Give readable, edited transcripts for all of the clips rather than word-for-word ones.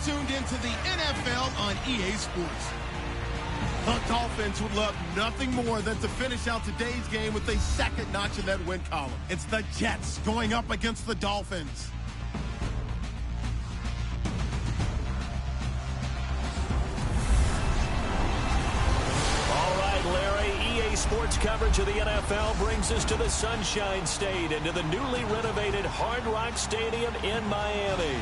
tuned into the NFL on EA Sports. The Dolphins would love nothing more than to finish out today's game with a second notch in that win column. It's the Jets going up against the Dolphins. All right, Larry, EA Sports coverage of the NFL brings us to the Sunshine State and to the newly renovated Hard Rock Stadium in Miami.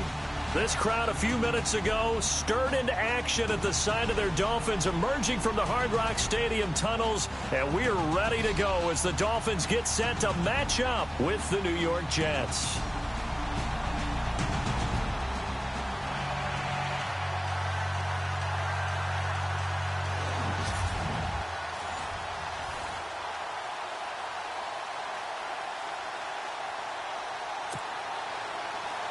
This crowd a few minutes ago stirred into action at the sight of their Dolphins emerging from the Hard Rock Stadium tunnels, and we're ready to go as the Dolphins get set to match up with the New York Jets.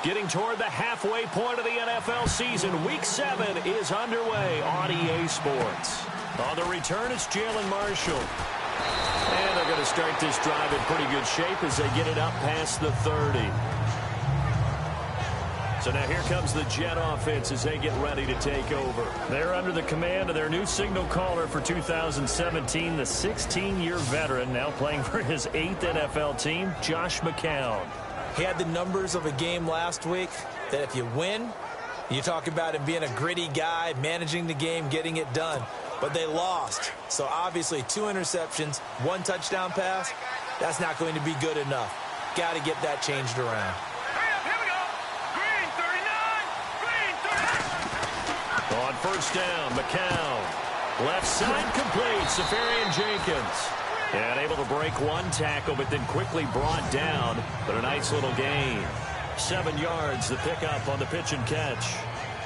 Getting toward the halfway point of the NFL season, Week 7 is underway on EA Sports. On the return, it's Jalen Marshall. And they're going to start this drive in pretty good shape as they get it up past the 30. So now here comes the Jet offense as they get ready to take over. They're under the command of their new signal caller for 2017, the 16-year veteran, now playing for his 8th NFL team, Josh McCown. He had the numbers of a game last week that if you win, you talk about him being a gritty guy, managing the game, getting it done. But they lost. So obviously 2 interceptions, 1 touchdown pass, that's not going to be good enough. Got to get that changed around. Here we go. Green 39. Green 39. On first down, McCown. Left side complete, Safarian Jenkins. And able to break 1 tackle, but then quickly brought down. But a nice little gain. 7 yards, the pickup on the pitch and catch.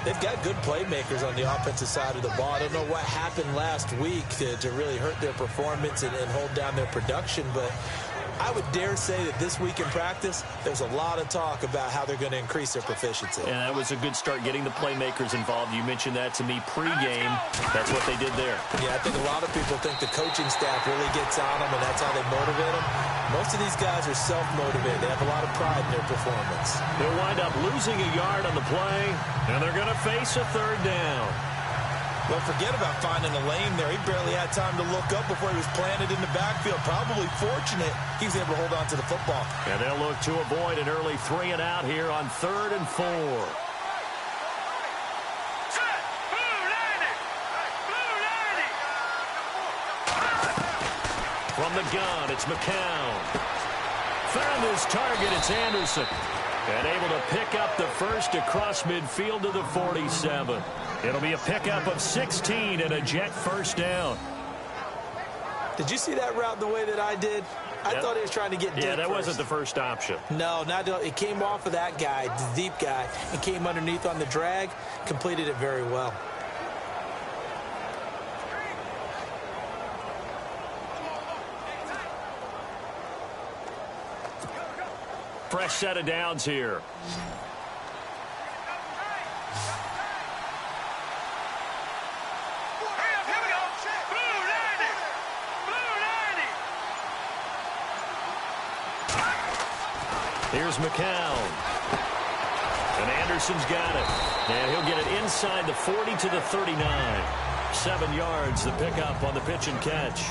They've got good playmakers on the offensive side of the ball. I don't know what happened last week to really hurt their performance and hold down their production, but I would dare say that this week in practice, there's a lot of talk about how they're going to increase their proficiency. And that was a good start getting the playmakers involved. You mentioned that to me pregame. That's what they did there. Yeah, I think a lot of people think the coaching staff really gets on them, and that's how they motivate them. Most of these guys are self-motivated. They have a lot of pride in their performance. They'll wind up losing a yard on the play, and they're going to face a 3rd down. Well, forget about finding a lane there. He barely had time to look up before he was planted in the backfield. Probably fortunate he was able to hold on to the football. And they'll look to avoid an early 3 and out here on 3rd and 4. Set. Blue 90. Blue 90. From the gun, it's McCown. Found his target, it's Anderson. And able to pick up the first across midfield to the 47. It'll be a pickup of 16 and a Jet first down. Did you see that route the way that I did? I thought he was trying to get deep. Yeah, that first. wasn't the first option. No, not it came off of that guy, the deep guy, and came underneath on the drag, completed it very well. Fresh set of downs here. Here's McCown. And Anderson's got it. And he'll get it inside the 40 to the 39. 7 yards, the pickup on the pitch and catch.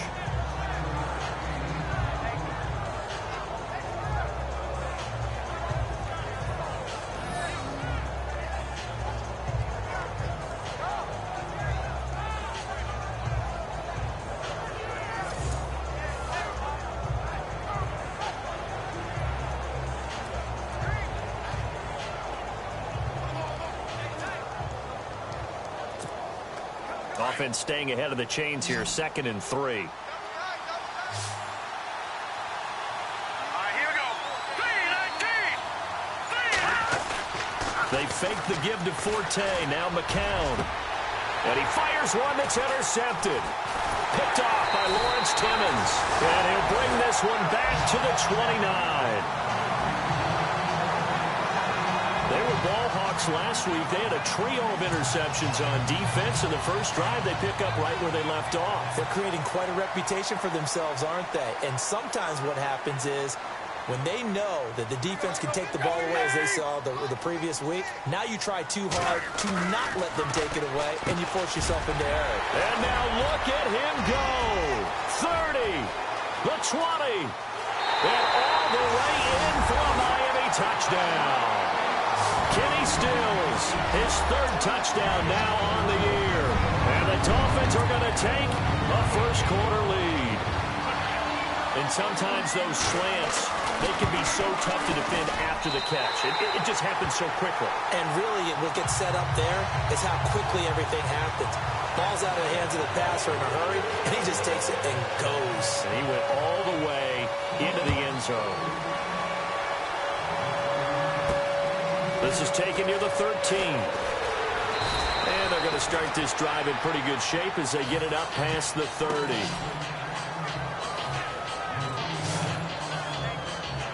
Offense staying ahead of the chains here, 2nd and 3. All right, here we go. 3-19. They fake the give to Forte. Now McCown. And he fires one that's intercepted. Picked off by Lawrence Timmons. And he'll bring this one back to the 29. They were ball hawks last week. They had a trio of interceptions on defense. In the first drive, they pick up right where they left off. They're creating quite a reputation for themselves, aren't they? And sometimes what happens is When they know that the defense can take the ball away as they saw the previous week, now you try too hard to not let them take it away, and you force yourself into error. And now look at him go. 30, the 20, and all the way in for a Miami touchdown. Kenny Stills, his third touchdown now on the year. And the Dolphins are going to take a first-quarter lead. And sometimes those slants, they can be so tough to defend after the catch. It just happens so quickly. And really, what gets set up there is how quickly everything happens. Ball's out of the hands of the passer in a hurry, and he just takes it and goes. And he went all the way into the end zone. This is taken near the 13. And they're going to start this drive in pretty good shape as they get it up past the 30.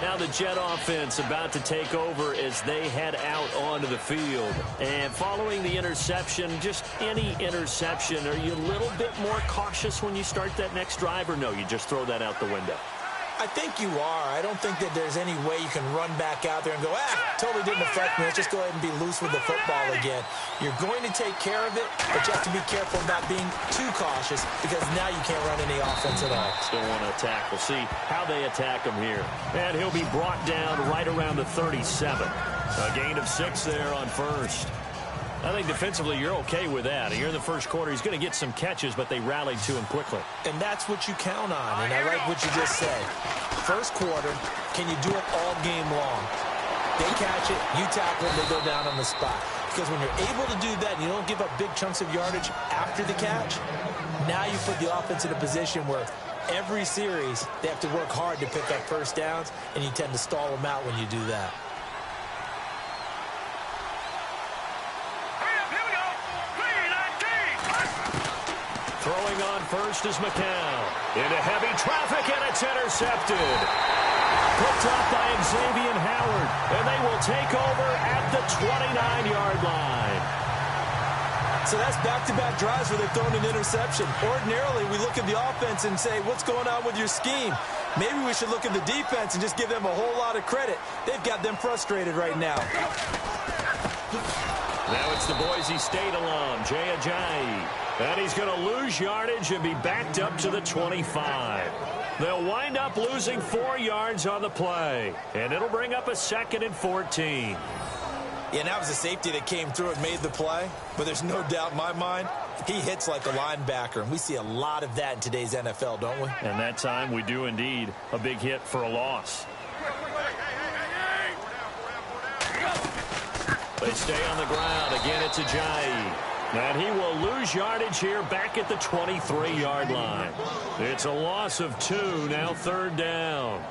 Now the Jet offense about to take over as they head out onto the field. And following the interception, just any interception, are you a little bit more cautious when you start that next drive, or no, you just throw that out the window? I think you are. I don't think that there's any way you can run back out there and go, totally didn't affect me. Let's just go ahead and be loose with the football again. You're going to take care of it, but you have to be careful about being too cautious because now you can't run any offense at all. Still want to attack. We'll see how they attack him here. And he'll be brought down right around the 37. A gain of 6 there on first. I think defensively you're okay with that. You're in the first quarter. He's going to get some catches, but they rallied to him quickly. And that's what you count on, and I like what you just said. First quarter, can you do it all game long? They catch it, you tackle them, they go down on the spot. Because when you're able to do that and you don't give up big chunks of yardage after the catch, now you put the offense in a position where every series they have to work hard to pick up first downs, and you tend to stall them out when you do that. Throwing on first is McCown. Into heavy traffic, and it's intercepted. Picked up by Xavier Howard, and they will take over at the 29-yard line. So that's back-to-back drives where they've thrown an interception. Ordinarily, we look at the offense and say, what's going on with your scheme? Maybe we should look at the defense and just give them a whole lot of credit. They've got them frustrated right now. Now it's the Boise State alum, Jay Ajayi. And he's going to lose yardage and be backed up to the 25. They'll wind up losing 4 yards on the play. And it'll bring up a 2nd and 14. Yeah, and that was a safety that came through and made the play. But there's no doubt in my mind, he hits like a linebacker. And we see a lot of that in today's NFL, don't we? And that time we do indeed. A big hit for a loss. They stay on the ground. Again, it's Ajayi. And he will lose yardage here back at the 23-yard line. It's a loss of 2, now 3rd down.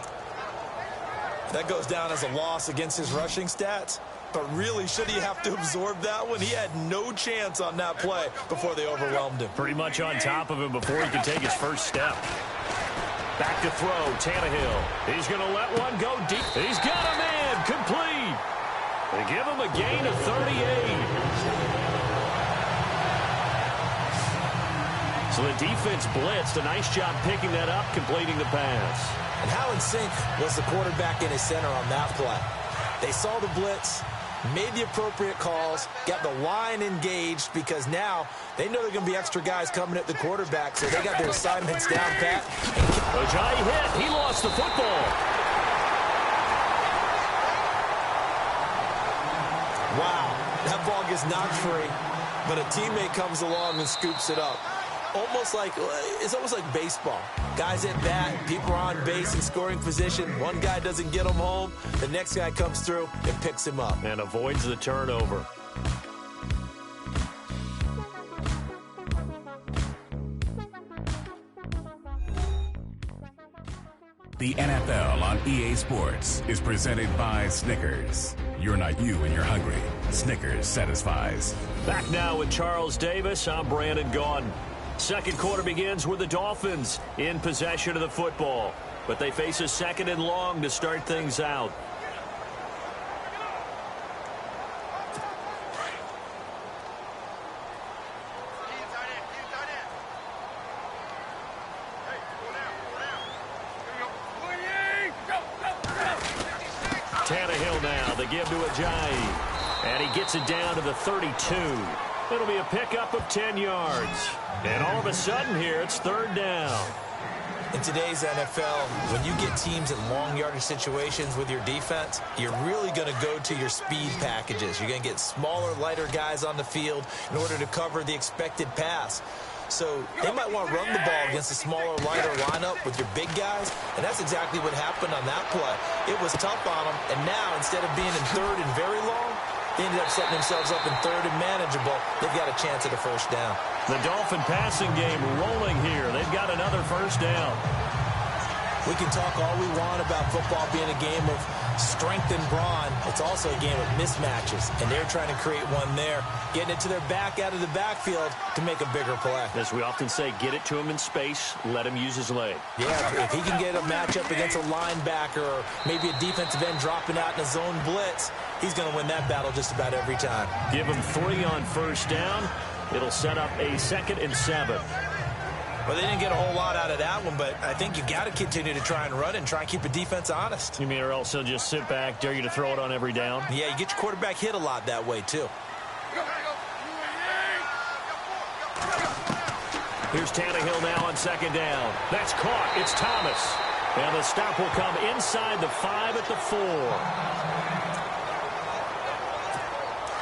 That goes down as a loss against his rushing stats. But really, should he have to absorb that one? He had no chance on that play before they overwhelmed him. Pretty much on top of him before he could take his first step. Back to throw, Tannehill. He's going to let one go deep. He's got a man, complete. They give him a gain of 38. So the defense blitzed. A nice job picking that up, completing the pass. And how in sync was the quarterback in his center on that play? They saw the blitz, made the appropriate calls, got the line engaged because now they know there are going to be extra guys coming at the quarterback, so they got their assignments down pat. Ajayi hit. He lost the football. Wow, that ball gets knocked free, but a teammate comes along and scoops it up. It's almost like baseball. Guys at bat, people are on base in scoring position. One guy doesn't get him home. The next guy comes through and picks him up. And avoids the turnover. The NFL on EA Sports is presented by Snickers. You're not you when you're hungry. Snickers satisfies. Back now with Charles Davis. I'm Brandon Gaudin. Second quarter begins with the Dolphins in possession of the football. But they face a 2nd and long to start things out. Tannehill now. They give to Ajayi. And he gets it down to the 32. It'll be a pickup of 10 yards. And all of a sudden here, it's third down. In today's NFL, when you get teams in long yardage situations with your defense, you're really going to go to your speed packages. You're going to get smaller, lighter guys on the field in order to cover the expected pass. So they might want to run the ball against a smaller, lighter lineup with your big guys, and that's exactly what happened on that play. It was tough on them, and now instead of being in third and very long, they ended up setting themselves up in third and manageable. They've got a chance at a first down. The Dolphin passing game rolling here. They've got another first down. We can talk all we want about football being a game of strength and brawn. It's also a game of mismatches, and they're trying to create one there, getting it to their back out of the backfield to make a bigger play. As we often say, get it to him in space, let him use his leg. Yeah, if he can get a matchup against a linebacker or maybe a defensive end dropping out in a zone blitz, he's going to win that battle just about every time. Give him 3 on first down. It'll set up a 2nd and 7. Well, they didn't get a whole lot out of that one, but I think you got to continue to try and run it and try and keep the defense honest. You mean or else he'll just sit back, dare you to throw it on every down? Yeah, you get your quarterback hit a lot that way, too. Here's Tannehill now on 2nd down. That's caught. It's Thomas. And the stop will come inside the 5 at the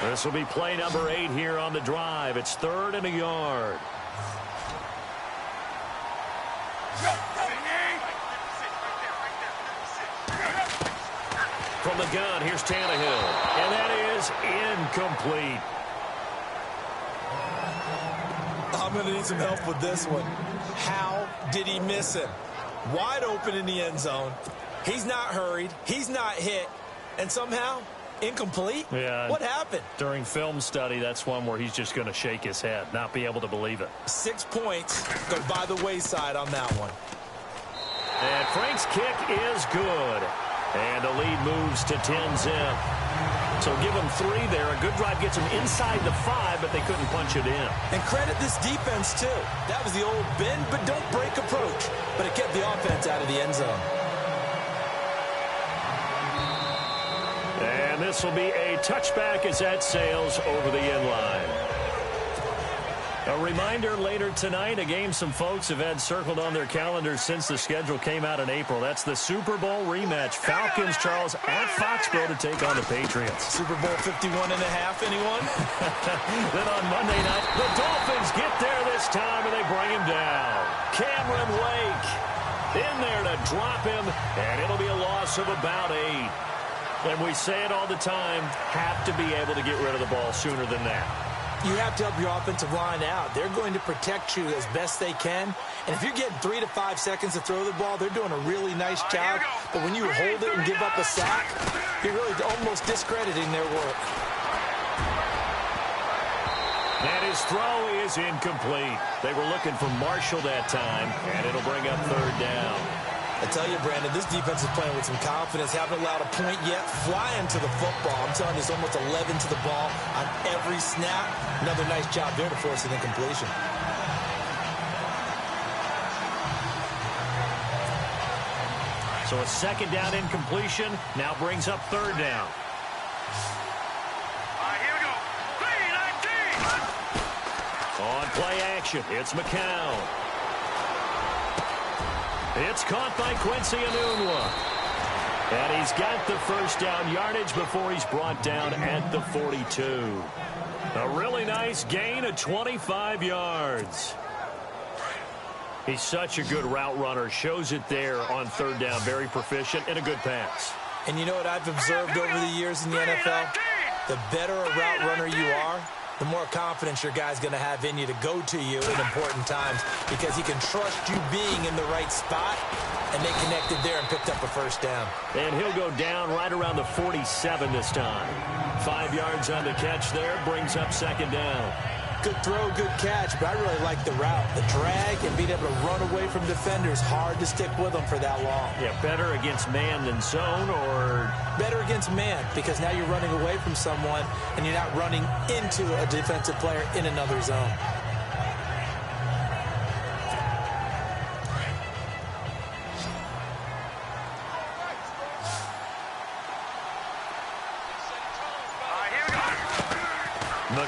4. This will be play number 8 here on the drive. It's 3rd and a yard. From the gun, here's Tannehill. And that is incomplete. I'm going to need some help with this one. How did he miss him? Wide open in the end zone. He's not hurried. He's not hit. And somehow, incomplete? Yeah. What happened? During film study, that's one where he's just going to shake his head, not be able to believe it. 6 points go by the wayside on that one. And Frank's kick is good. And the lead moves to 10-zip. So give them 3 there. A good drive gets them inside the 5, but they couldn't punch it in. And credit this defense, too. That was the old bend but don't break approach. But it kept the offense out of the end zone. And this will be a touchback as that sails over the end line. A reminder later tonight, a game some folks have had circled on their calendars since the schedule came out in April. That's the Super Bowl rematch. Falcons, Charles, at Foxborough to take on the Patriots. Super Bowl 51 and a half, anyone? Then on Monday night, the Dolphins get there this time, and they bring him down. Cameron Wake in there to drop him, and it'll be a loss of about 8. And we say it all the time, have to be able to get rid of the ball sooner than that. You have to help your offensive line out. They're going to protect you as best they can. And if you're getting 3 to 5 seconds to throw the ball, they're doing a really nice job. But when you hold it and give up a sack, you're really almost discrediting their work. And his throw is incomplete. They were looking for Marshall that time, and it'll bring up 3rd down. I tell you, Brandon, this defense is playing with some confidence. Haven't allowed a point yet. Flying to the football. I'm telling you, it's almost 11 to the ball on every snap. Another nice job there to force an incompletion. So a 2nd down incompletion now brings up 3rd down. Here we go. 3-19. On play action, it's McCown. It's caught by Quincy Enunwa. And he's got the first down yardage before he's brought down at the 42. A really nice gain of 25 yards. He's such a good route runner. Shows it there on 3rd down. Very proficient and a good pass. And you know what I've observed over the years in the NFL? The better a route runner you are, the more confidence your guy's going to have in you to go to you in important times because he can trust you being in the right spot, and they connected there and picked up a first down. And he'll go down right around the 47 this time. 5 yards on the catch there, brings up 2nd down. Good throw, good catch, but I really like the route. The drag and being able to run away from defenders, hard to stick with them for that long. Yeah, better against man than zone, or better against man, because now you're running away from someone and you're not running into a defensive player in another zone.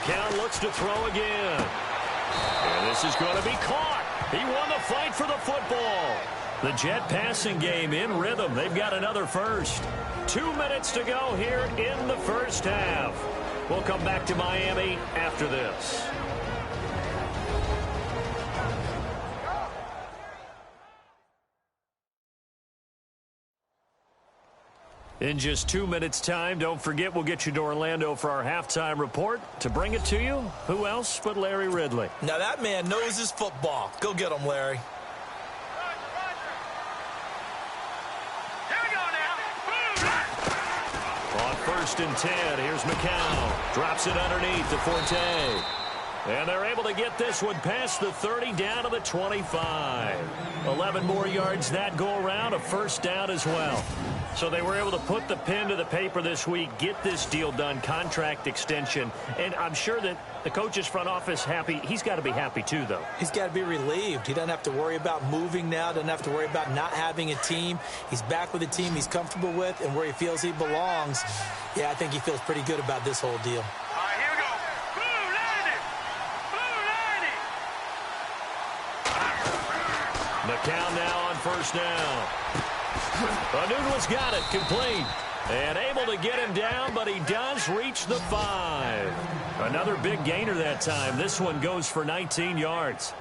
McCown looks to throw again. And this is going to be caught. He won the fight for the football. The Jet passing game in rhythm. They've got another first. 2 minutes to go here in the first half. We'll come back to Miami after this. In just 2 minutes' time, don't forget we'll get you to Orlando for our halftime report. To bring it to you, who else but Larry Ridley? Now that man knows his football. Go get him, Larry. Here we go now. On 1st and 10, here's McCown. Drops it underneath to Forte. And they're able to get this one past the 30 down to the 25. 11 more yards that go around, a first down as well. So they were able to put the pen to the paper this week, get this deal done, contract extension. And I'm sure that the coach's front office happy. He's got to be happy too, though. He's got to be relieved. He doesn't have to worry about moving now, doesn't have to worry about not having a team. He's back with a team he's comfortable with and where he feels he belongs. Yeah, I think he feels pretty good about this whole deal. All right, here we go. Blue 90. Blue 90. McCown now on 1st down. Newton's got it, complete. And able to get him down, but he does reach the 5. Another big gainer that time. This one goes for 19 yards.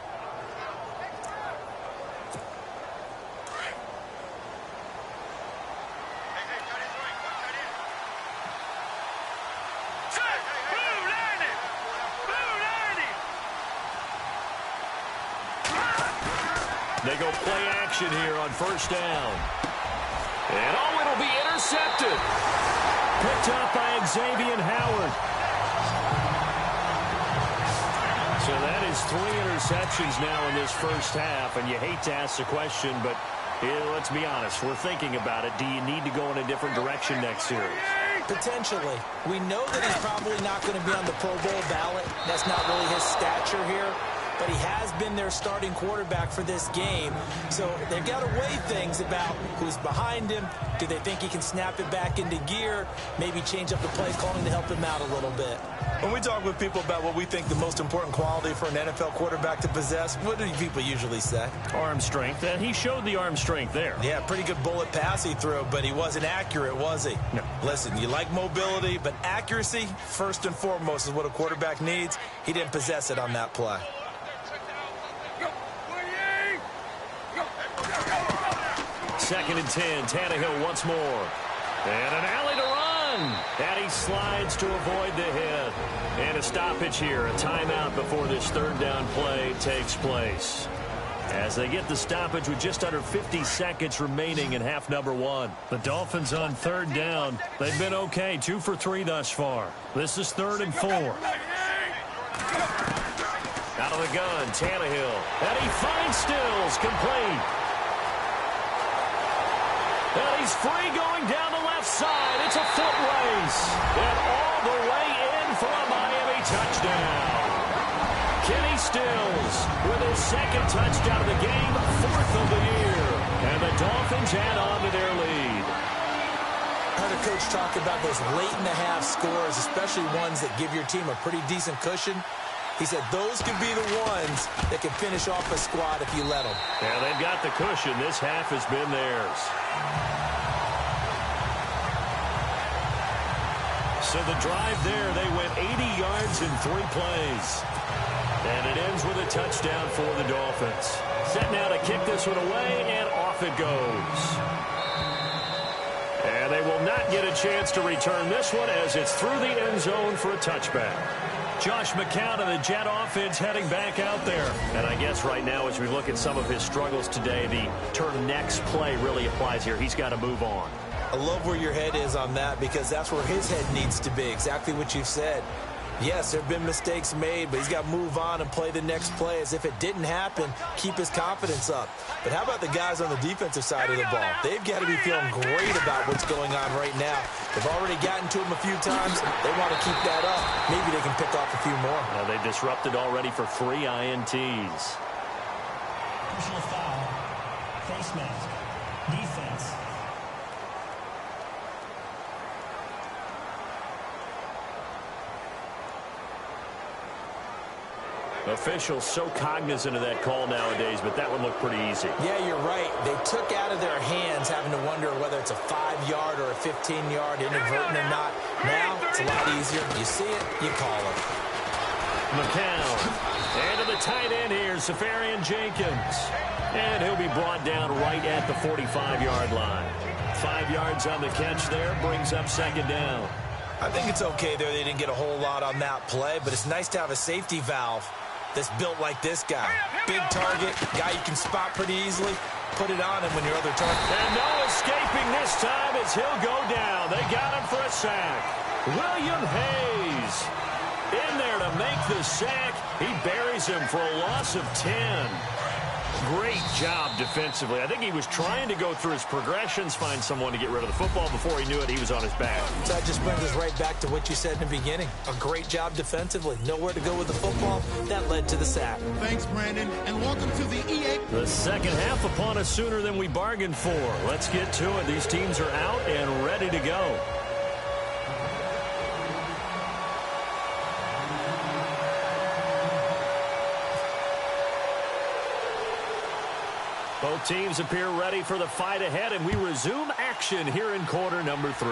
Set. Blue 90. Blue 90. They go play action here on 1st down. And oh, it'll be intercepted. Picked up by Xavier Howard. So that is 3 interceptions now in this first half. And you hate to ask the question, but let's be honest. We're thinking about it. Do you need to go in a different direction next series? Potentially. We know that he's probably not going to be on the Pro Bowl ballot. That's not really his stature here. But he has been their starting quarterback for this game. So they've got to weigh things about who's behind him. Do they think he can snap it back into gear? Maybe change up the play calling to help him out a little bit. When we talk with people about what we think the most important quality for an NFL quarterback to possess, what do people usually say? Arm strength. And he showed the arm strength there. Yeah, pretty good bullet pass he threw, but he wasn't accurate, was he? No. Listen, you like mobility, but accuracy, first and foremost, is what a quarterback needs. He didn't possess it on that play. 2nd and 10. Tannehill once more. And an alley to run. And he slides to avoid the hit. And a stoppage here. A timeout before this 3rd down play takes place. As they get the stoppage with just under 50 seconds remaining in half number 1. The Dolphins on 3rd down. They've been okay. 2 for 3 thus far. This is 3rd and 4. Out of the gun, Tannehill. And he finds Stills, complete. And he's free going down the left side. It's a foot race. And all the way in for a Miami touchdown. Kenny Stills with his 2nd touchdown of the game, 4th of the year. And the Dolphins add on to their lead. I heard a coach talk about those late-in-the-half scores, especially ones that give your team a pretty decent cushion. He said those could be the ones that can finish off a squad if you let them. Yeah, they've got the cushion. This half has been theirs. So the drive there, they went 80 yards in 3 plays. And it ends with a touchdown for the Dolphins. Set now to kick this one away, and off it goes. And they will not get a chance to return this one as it's through the end zone for a touchback. Josh McCown and the Jet offense heading back out there. And I guess right now as we look at some of his struggles today, the term next play really applies here. He's got to move on. I love where your head is on that because that's where his head needs to be, exactly what you've said. Yes, there have been mistakes made, but he's got to move on and play the next play as if it didn't happen, keep his confidence up. But how about the guys on the defensive side of the ball? They've got to be feeling great about what's going on right now. They've already gotten to him a few times. They want to keep that up. Maybe they can pick off a few more. They disrupted already for 3 INTs. Personal foul, face mask, defense. Officials so cognizant of that call nowadays, but that one looked pretty easy. Yeah, you're right. They took out of their hands having to wonder whether it's a 5-yard or a 15-yard, inadvertent or not. Now, it's a lot easier. You see it, you call it. McCown. And to the tight end here, Safarian Jenkins. And he'll be brought down right at the 45-yard line. 5 yards on the catch there, brings up second down. I think it's okay there. They didn't get a whole lot on that play, but it's nice to have a safety valve that's built like this guy. Big target, guy you can spot pretty easily. Put it on him when your other target. And no escaping this time as he'll go down. They got him for a sack. William Hayes in there to make the sack. He buries him for a loss of 10. Great job defensively. I think he was trying to go through his progressions, find someone to get rid of the football. Before he knew it, he was on his back. So that just brings us right back to what you said in the beginning. A great job defensively. Nowhere to go with the football. That led to the sack. Thanks, Brandon, and welcome to the EA. The second half upon us sooner than we bargained for. Let's get to it. These teams are out and ready to go. Both teams appear ready for the fight ahead, and we resume action here in quarter number 3.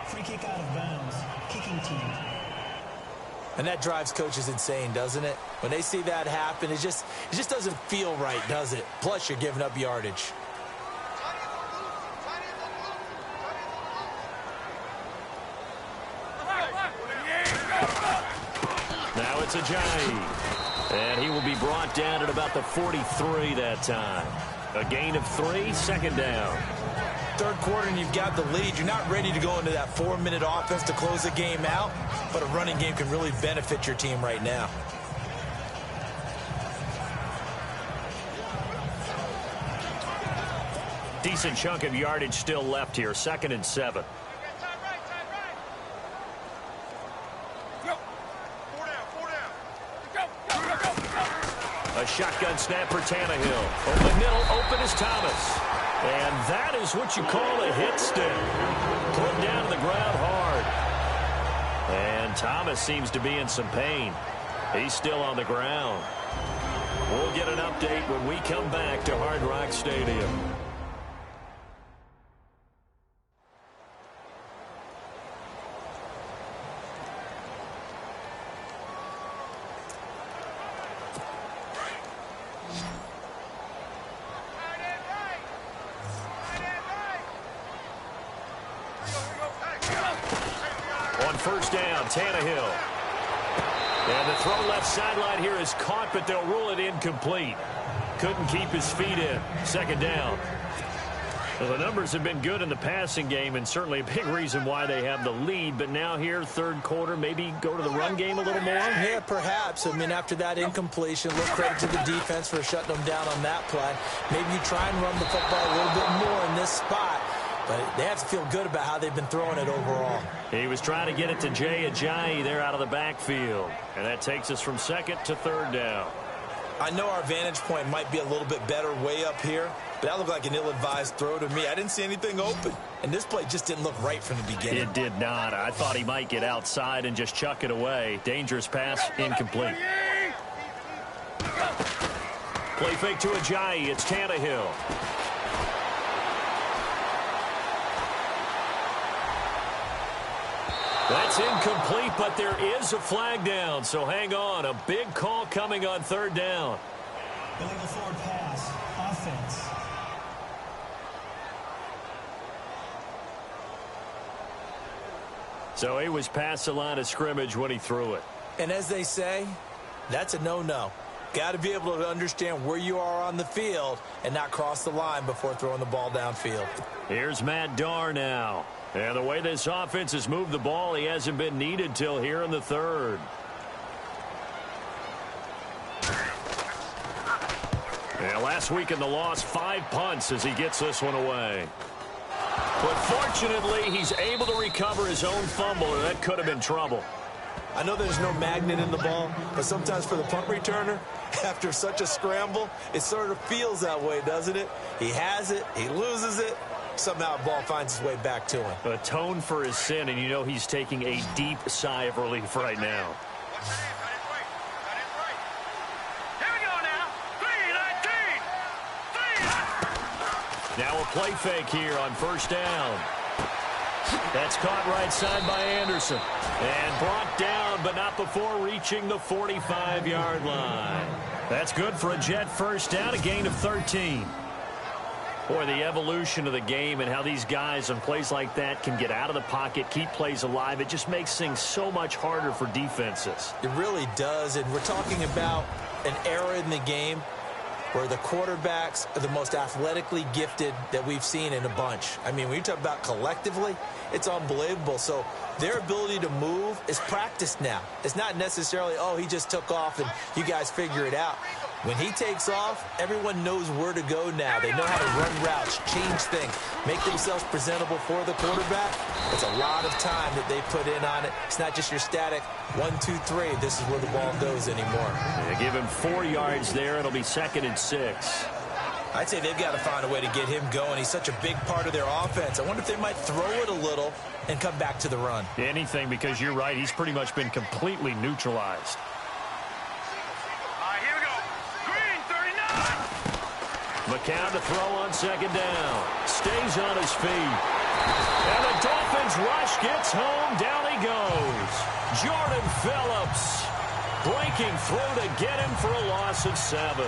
Free kick out of bounds. Kicking team. And that drives coaches insane, doesn't it? When they see that happen, it just doesn't feel right, does it? Plus, you're giving up yardage. Now it's Ajayi. And he will be brought down at about the 43 that time. A gain of 3, second down. Third quarter and you've got the lead. You're not ready to go into that 4-minute offense to close the game out, but a running game can really benefit your team right now. Decent chunk of yardage still left here. 2nd and 7. A shotgun snap for Tannehill. Over the middle, open is Thomas. And that is what you call a hit stick. Put down to the ground hard. And Thomas seems to be in some pain. He's still on the ground. We'll get an update when we come back to Hard Rock Stadium. On first down, Tannehill. And the throw left sideline here is caught, but they'll rule it incomplete. Couldn't keep his feet in. 2nd down. Well, the numbers have been good in the passing game, and certainly a big reason why they have the lead. But now here, third quarter, maybe go to the run game a little more? Yeah, perhaps. I mean, after that incompletion, a little credit to the defense for shutting them down on that play. Maybe you try and run the football a little bit more in this spot. But they have to feel good about how they've been throwing it overall. He was trying to get it to Jay Ajayi there out of the backfield. And that takes us from 2nd to 3rd down. I know our vantage point might be a little bit better way up here, but that looked like an ill-advised throw to me. I didn't see anything open. And this play just didn't look right from the beginning. It did not. I thought he might get outside and just chuck it away. Dangerous pass, incomplete. Play fake to Ajayi. It's Tannehill. That's incomplete, but there is a flag down, so hang on. A big call coming on 3rd down. Illegal forward pass. Offense. So he was past the line of scrimmage when he threw it. And as they say, that's a no-no. Got to be able to understand where you are on the field and not cross the line before throwing the ball downfield. Here's Matt Darr now. And the way this offense has moved the ball, he hasn't been needed till here in the 3rd. Yeah, last week in the loss, 5 punts as he gets this one away. But fortunately, he's able to recover his own fumble, or that could have been trouble. I know there's no magnet in the ball, but sometimes for the punt returner, after such a scramble, it sort of feels that way, doesn't it? He has it, he loses it, somehow the ball finds its way back to him. Atone for his sin, and you know he's taking a deep sigh of relief right now. Here we go now. 3-19. Now a play fake here on first down. That's caught right side by Anderson. And brought down, but not before reaching the 45-yard line. That's good for a Jet first down, a gain of 13. Boy, the evolution of the game and how these guys on plays like that can get out of the pocket, keep plays alive, it just makes things so much harder for defenses. It really does, and we're talking about an era in the game where the quarterbacks are the most athletically gifted that we've seen in a bunch. I mean, when you talk about collectively, it's unbelievable. So their ability to move is practiced now. It's not necessarily, oh, he just took off and you guys figure it out. When he takes off, everyone knows where to go now. They know how to run routes, change things, make themselves presentable for the quarterback. It's a lot of time that they put in on it. It's not just your static 1, 2, 3. This is where the ball goes anymore. They give him 4 yards there. It'll be 2nd and 6. I'd say they've got to find a way to get him going. He's such a big part of their offense. I wonder if they might throw it a little and come back to the run. Anything, because you're right. He's pretty much been completely neutralized. McCown to throw on 2nd down. Stays on his feet. And the Dolphins rush gets home. Down he goes. Jordan Phillips breaking through to get him for a loss of 7.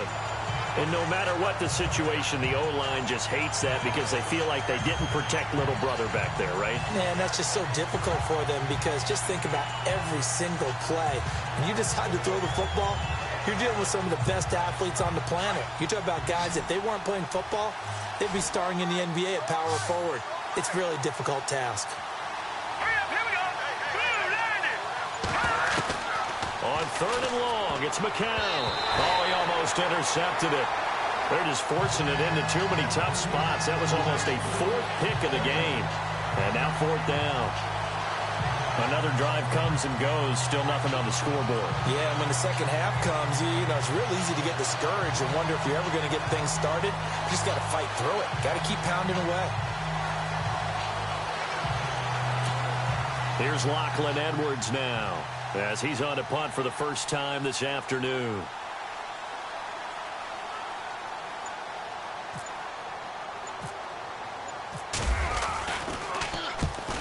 And no matter what the situation, the O-line just hates that because they feel like they didn't protect little brother back there, right? Man, that's just so difficult for them because just think about every single play. When you decide to throw the football, you're dealing with some of the best athletes on the planet. You talk about guys, if they weren't playing football, they'd be starring in the NBA at power forward. It's a really difficult task. Hurry up, here we go. On 3rd and long, it's McCown. Oh, he almost intercepted it. They're just forcing it into too many tough spots. That was almost a 4th pick of the game. And now 4th down. Another drive comes and goes. Still nothing on the scoreboard. Yeah, and when the second half comes, you know, it's real easy to get discouraged and wonder if you're ever going to get things started. You just got to fight through it. Got to keep pounding away. Here's Lachlan Edwards now as he's on to punt for the first time this afternoon.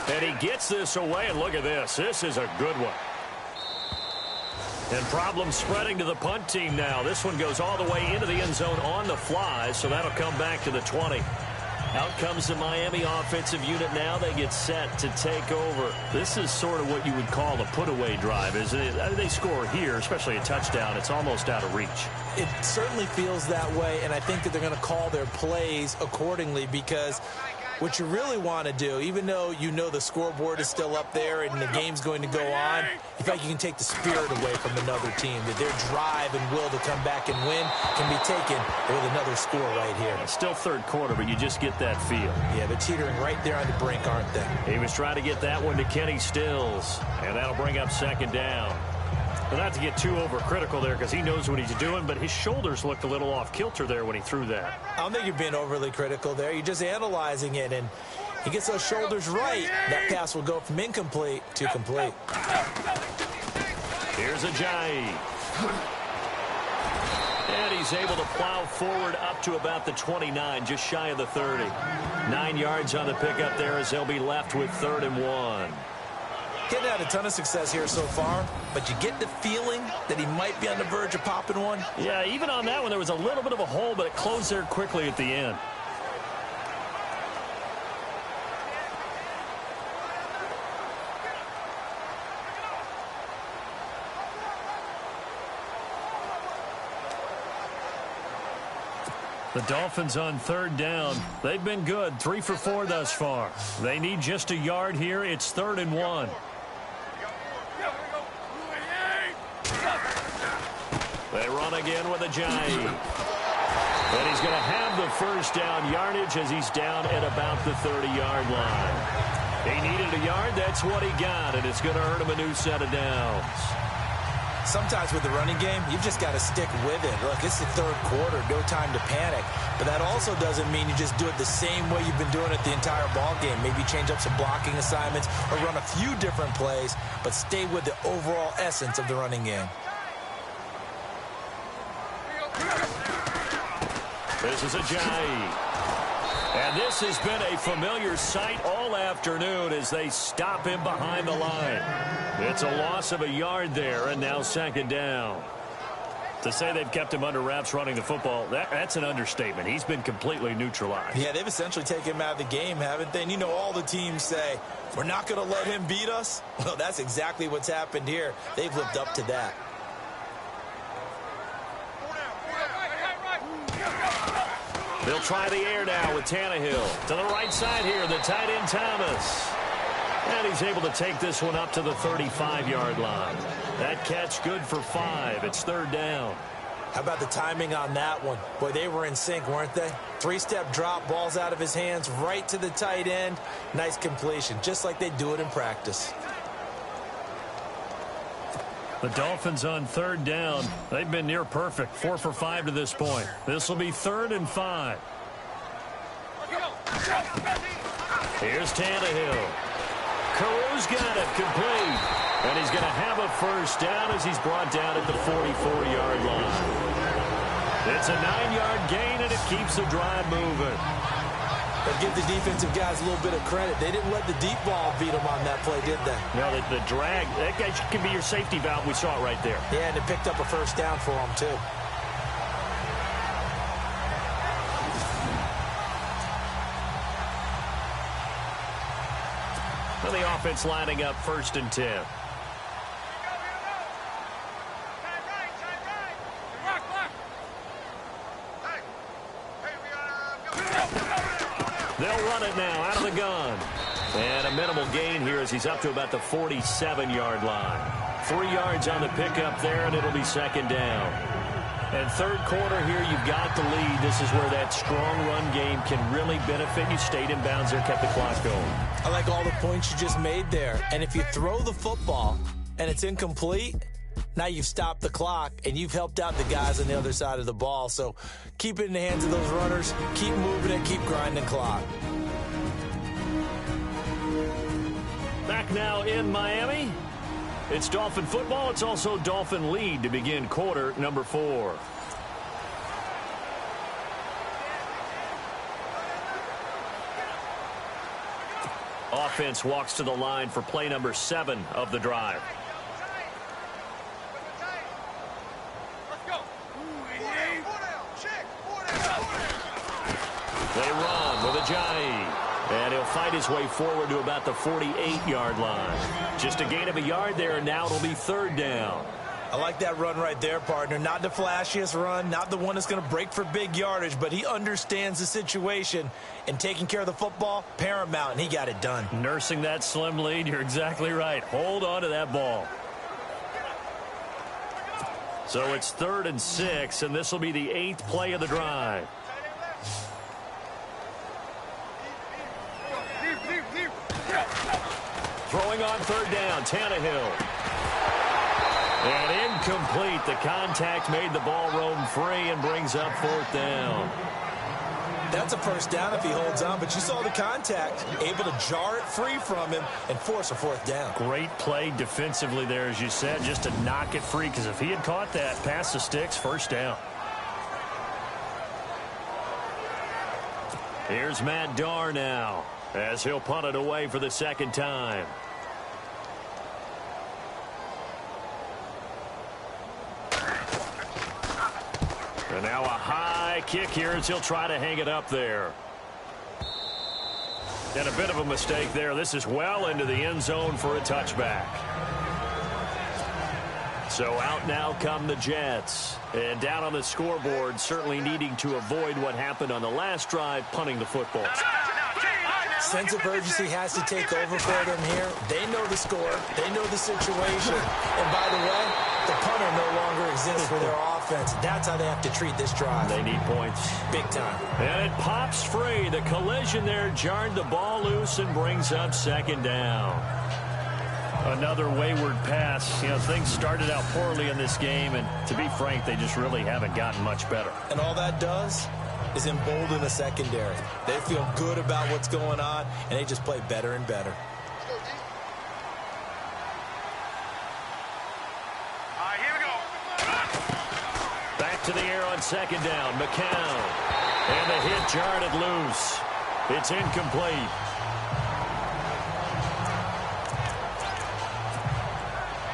And he gets this away, and look at this. This is a good one. And problems spreading to the punt team now. This one goes all the way into the end zone on the fly, so that'll come back to the 20. Out comes the Miami offensive unit now. They get set to take over. This is sort of what you would call a put-away drive, isn't it? They score here, especially a touchdown. It's almost out of reach. It certainly feels that way, and I think that they're going to call their plays accordingly because what you really want to do, even though you know the scoreboard is still up there and the game's going to go on, you feel like you can take the spirit away from another team, that their drive and will to come back and win can be taken with another score right here. It's still 3rd quarter, but you just get that feel. Yeah, they're teetering right there on the brink, aren't they? He was trying to get that one to Kenny Stills, and that'll bring up 2nd down. But not to get too overcritical there because he knows what he's doing, but his shoulders looked a little off kilter there when he threw that. I don't think you're being overly critical there. You're just analyzing it, and he gets those shoulders right. That pass will go from incomplete to complete. Here's Ajayi. And he's able to plow forward up to about the 29, just shy of the 30. 9 yards on the pickup there as they'll be left with 3rd and 1. Getting had a ton of success here so far, but you get the feeling that he might be on the verge of popping one. Yeah, even on that one, there was a little bit of a hole, but it closed there quickly at the end. The Dolphins on 3rd down. They've been good, 3 for 4 thus far. They need just a yard here. It's 3rd and 1. They run again with Ajayi. And he's going to have the first down yardage as he's down at about the 30-yard line. He needed a yard. That's what he got, and it's going to earn him a new set of downs. Sometimes with the running game, you've just got to stick with it. Look, it's the third quarter, no time to panic. But that also doesn't mean you just do it the same way you've been doing it the entire ball game. Maybe change up some blocking assignments or run a few different plays, but stay with the overall essence of the running game. This is Ajayi. And this has been a familiar sight all afternoon as they stop him behind the line. It's a loss of a yard there, and now second down. To say they've kept him under wraps running the football, that's an understatement. He's been completely neutralized. Yeah, they've essentially taken him out of the game, haven't they? And you know all the teams say, we're not going to let him beat us. Well, that's exactly what's happened here. They've lived up to that. They'll try the air now with Tannehill. To the right side here, the tight end Thomas. And he's able to take this one up to the 35-yard line. That catch good for 5. It's third down. How about the timing on that one? Boy, they were in sync, weren't they? 3-step drop, ball's out of his hands, right to the tight end. Nice completion, just like they do it in practice. The Dolphins on third down. They've been near perfect. 4 for 5 to this point. This will be 3rd and 5. Here's Tannehill. Caru's got it complete. And he's going to have a first down as he's brought down at the 44-yard line. It's a 9-yard gain, and it keeps the drive moving. But give the defensive guys a little bit of credit. They didn't let the deep ball beat them on that play, did they? No, the drag, that guy can be your safety valve. We saw it right there. Yeah, and it picked up a first down for them, too. Well, the offense lining up 1st and 10. They'll run it now out of the gun. And a minimal gain here as he's up to about the 47-yard line. 3 yards on the pickup there, and it'll be second down. And third quarter here, you've got the lead. This is where that strong run game can really benefit you. Stayed in bounds there, kept the clock going. I like all the points you just made there. And if you throw the football and it's incomplete, now you've stopped the clock and you've helped out the guys on the other side of the ball. So keep it in the hands of those runners. Keep moving it. Keep grinding clock. Back now in Miami. It's Dolphin football. It's also Dolphin lead to begin quarter number 4. Offense walks to the line for play number 7 of the drive. They run with Ajayi. And he'll fight his way forward to about the 48-yard line. Just a gain of a yard there, and now it'll be third down. I like that run right there, partner. Not the flashiest run, not the one that's going to break for big yardage, but he understands the situation, and taking care of the football, paramount, and he got it done. Nursing that slim lead, you're exactly right. Hold on to that ball. So it's 3rd and 6, and this will be the 8th play of the drive. Throwing on third down, Tannehill. And incomplete. The contact made the ball roam free and brings up 4th down. That's a first down if he holds on, but you saw the contact. Able to jar it free from him and force a 4th down. Great play defensively there, as you said, just to knock it free, because if he had caught that, past the sticks, first down. Here's Matt Darr now, as he'll punt it away for the second time. And now a high kick here as he'll try to hang it up there. And a bit of a mistake there. This is well into the end zone for a touchback. So out now come the Jets. And down on the scoreboard, certainly needing to avoid what happened on the last drive, punting the football. Sense of urgency has to take over for them here. They know the score. They know the situation. And by the way, the punter no longer exists for their offense. That's how they have to treat this drive. They need points. Big time. And it pops free. The collision there jarred the ball loose and brings up second down. Another wayward pass. You know, things started out poorly in this game, and to be frank, they just really haven't gotten much better. And all that does is embolden the secondary. They feel good about what's going on, and they just play better and better. All right, here we go. Back to the air on second down. McCown. And the hit jarred loose. It's incomplete.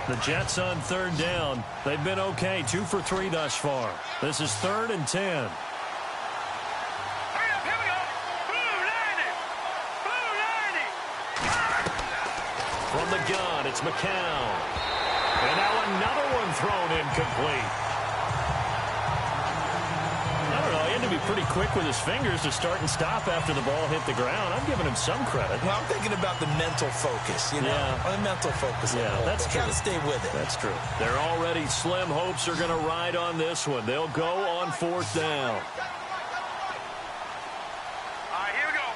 The Jets on third down. They've been okay. 2 for 3 thus far. This is 3rd and 10. Hurry up, here we go. Blue 90. Blue 90. From the gun, it's McCown. And now another one thrown incomplete. I don't know. He had to be pretty quick with his fingers to start and stop after the ball hit the ground. I'm giving him some credit. Well, I'm thinking about the mental focus, you know? Yeah. The mental focus. Yeah, that's true. Got to stay with it. That's true. Their already slim hopes are going to ride on this one. They'll go on 4th down. All right, here we go.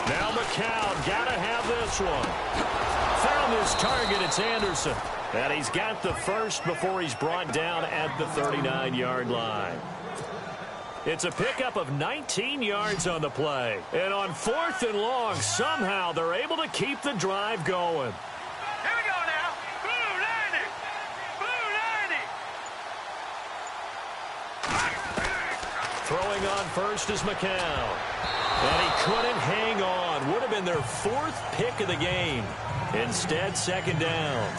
Now McCown got to have this one. Found his target. It's Anderson. And he's got the first before he's brought down at the 39-yard line. It's a pickup of 19 yards on the play. And on 4th and long, somehow they're able to keep the drive going. Here we go now. Blue 90. Blue 90. Throwing on first is McCown. And he couldn't hang on. Would have been their 4th pick of the game. Instead, 2nd down.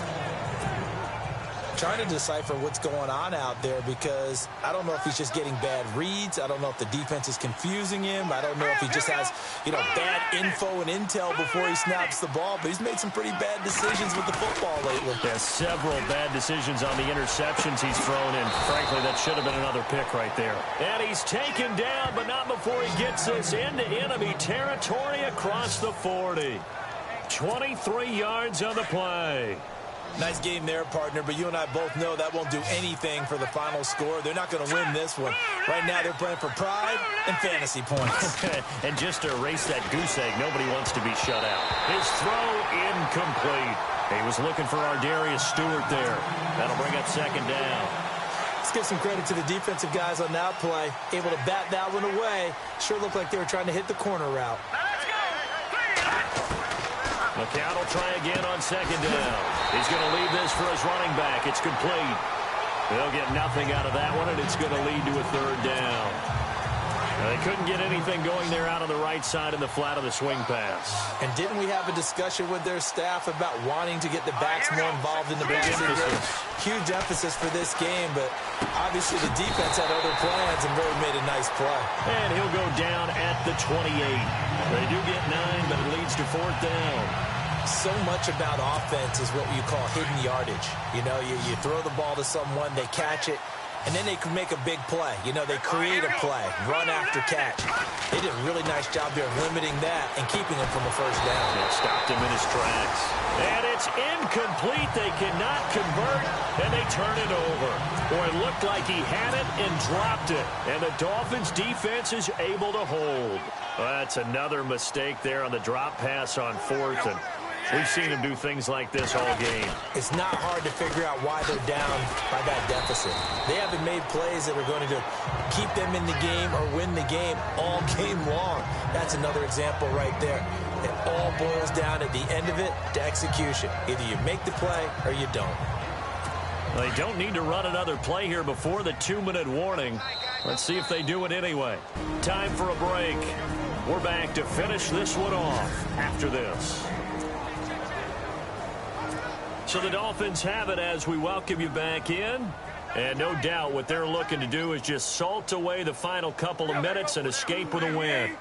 Trying to decipher what's going on out there because I don't know if he's just getting bad reads. I don't know if the defense is confusing him. I don't know if he just has, bad info and intel before he snaps the ball. But he's made some pretty bad decisions with the football lately. Yeah, several bad decisions on the interceptions he's thrown in. Frankly, that should have been another pick right there. And he's taken down, but not before he gets this into enemy territory across the 40. 23 yards on the play. Nice game there, partner, but you and I both know that won't do anything for the final score. They're not going to win this one. Right now, they're playing for pride and fantasy points. And just to erase that goose egg, nobody wants to be shut out. His throw incomplete. He was looking for Ardarius Stewart there. That'll bring up 2nd down. Let's give some credit to the defensive guys on that play. Able to bat that one away. Sure looked like they were trying to hit the corner route. McCown will try again on 2nd down. He's going to leave this for his running back. It's complete. They'll get nothing out of that one, and it's going to lead to a 3rd down. They couldn't get anything going there out on the right side in the flat of the swing pass. And didn't we have a discussion with their staff about wanting to get the backs more involved in the passing game? Huge emphasis for this game, but obviously the defense had other plans and really made a nice play. And he'll go down at the 28. They do get 9, but it leads to 4th down. So much about offense is what you call hidden yardage. You throw the ball to someone, they catch it, and then they can make a big play. They create a play, run after catch. They did a really nice job there of limiting that and keeping him from a 1st down. It stopped him in his tracks. And it's incomplete. They cannot convert, and they turn it over. Or it looked like he had it and dropped it. And the Dolphins' defense is able to hold. Well, that's another mistake there on the drop pass on 4th, and we've seen them do things like this all game. It's not hard to figure out why they're down by that deficit. They haven't made plays that are going to keep them in the game or win the game all game long. That's another example right there. It all boils down at the end of it to execution. Either you make the play or you don't. They don't need to run another play here before the 2-minute warning. Let's see if they do it anyway. Time for a break. We're back to finish this one off after this. So the Dolphins have it as we welcome you back in. And no doubt what they're looking to do is just salt away the final couple of minutes and escape with a win.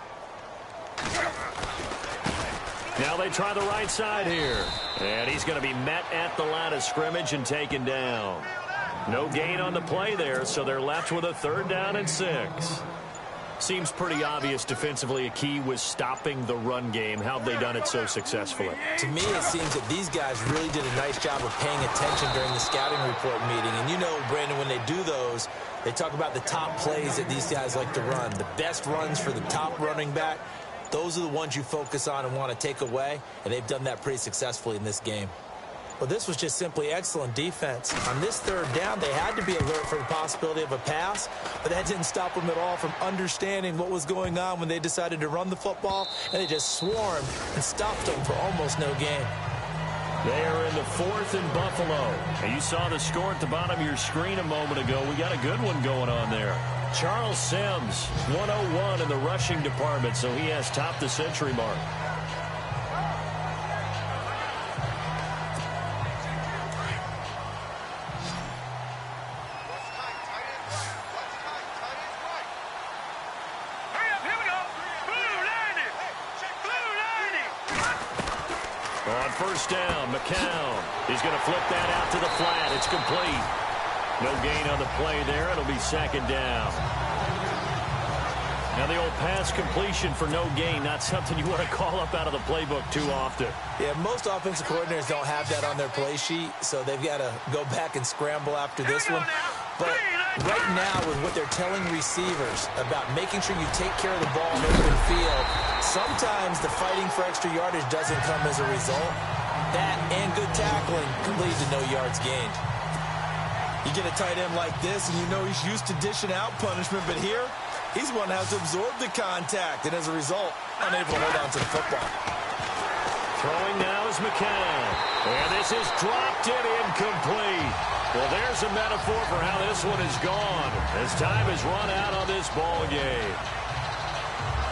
Now they try the right side here. And he's going to be met at the line of scrimmage and taken down. No gain on the play there, so they're left with a 3rd down and 6. Seems pretty obvious defensively a key was stopping the run game. How have they done it so successfully? To me, it seems that these guys really did a nice job of paying attention during the scouting report meeting. And Brandon, when they do those, they talk about the top plays that these guys like to run. The best runs for the top running back. those are the ones you focus on and want to take away, and they've done that pretty successfully in this game. Well, this was just simply excellent defense. On this third down, they had to be alert for the possibility of a pass, but that didn't stop them at all from understanding what was going on when they decided to run the football, and they just swarmed and stopped them for almost no gain. They are in the 4th in Buffalo. And you saw the score at the bottom of your screen a moment ago. We got a good one going on there. Charles Sims, 101 in the rushing department, so he has topped the century mark. On first down, McCown. He's going to flip that out to the flat. It's complete. No gain on the play there. It'll be 2nd down. Now the old pass completion for no gain, not something you want to call up out of the playbook too often. Yeah, most offensive coordinators don't have that on their play sheet, so they've got to go back and scramble after this one. But right now, with what they're telling receivers about making sure you take care of the ball in open field, sometimes the fighting for extra yardage doesn't come as a result. That and good tackling can lead to no yards gained. You get a tight end like this, and you know he's used to dishing out punishment, but here, he's one that has to absorb the contact, and as a result, unable to hold on to the football. Throwing now is McCown. And this is dropped in incomplete. Well, there's a metaphor for how this one is gone as time has run out on this ball game.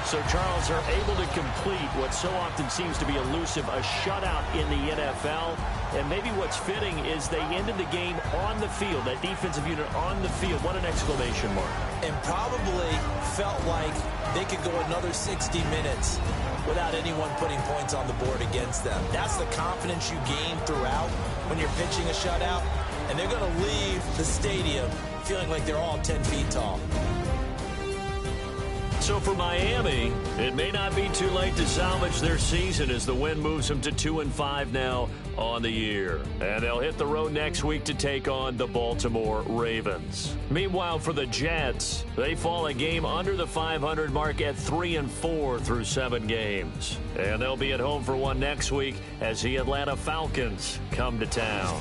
So, Charles, are able to complete what so often seems to be elusive, a shutout in the NFL. And maybe what's fitting is they ended the game on the field, that defensive unit on the field. What an exclamation mark. And probably felt like they could go another 60 minutes without anyone putting points on the board against them. That's the confidence you gain throughout when you're pitching a shutout. And they're going to leave the stadium feeling like they're all 10 feet tall. So for Miami, it may not be too late to salvage their season as the win moves them to 2-5 now on the year. And they'll hit the road next week to take on the Baltimore Ravens. Meanwhile, for the Jets, they fall a game under the 500 mark at 3-4 through 7 games. And they'll be at home for one next week as the Atlanta Falcons come to town.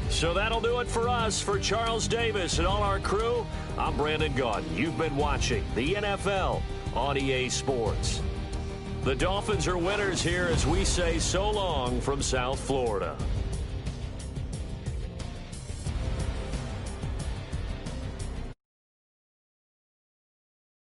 So that'll do it for us. For Charles Davis and all our crew, I'm Brandon Gaudin. You've been watching the NFL on EA Sports. The Dolphins are winners here as we say so long from South Florida.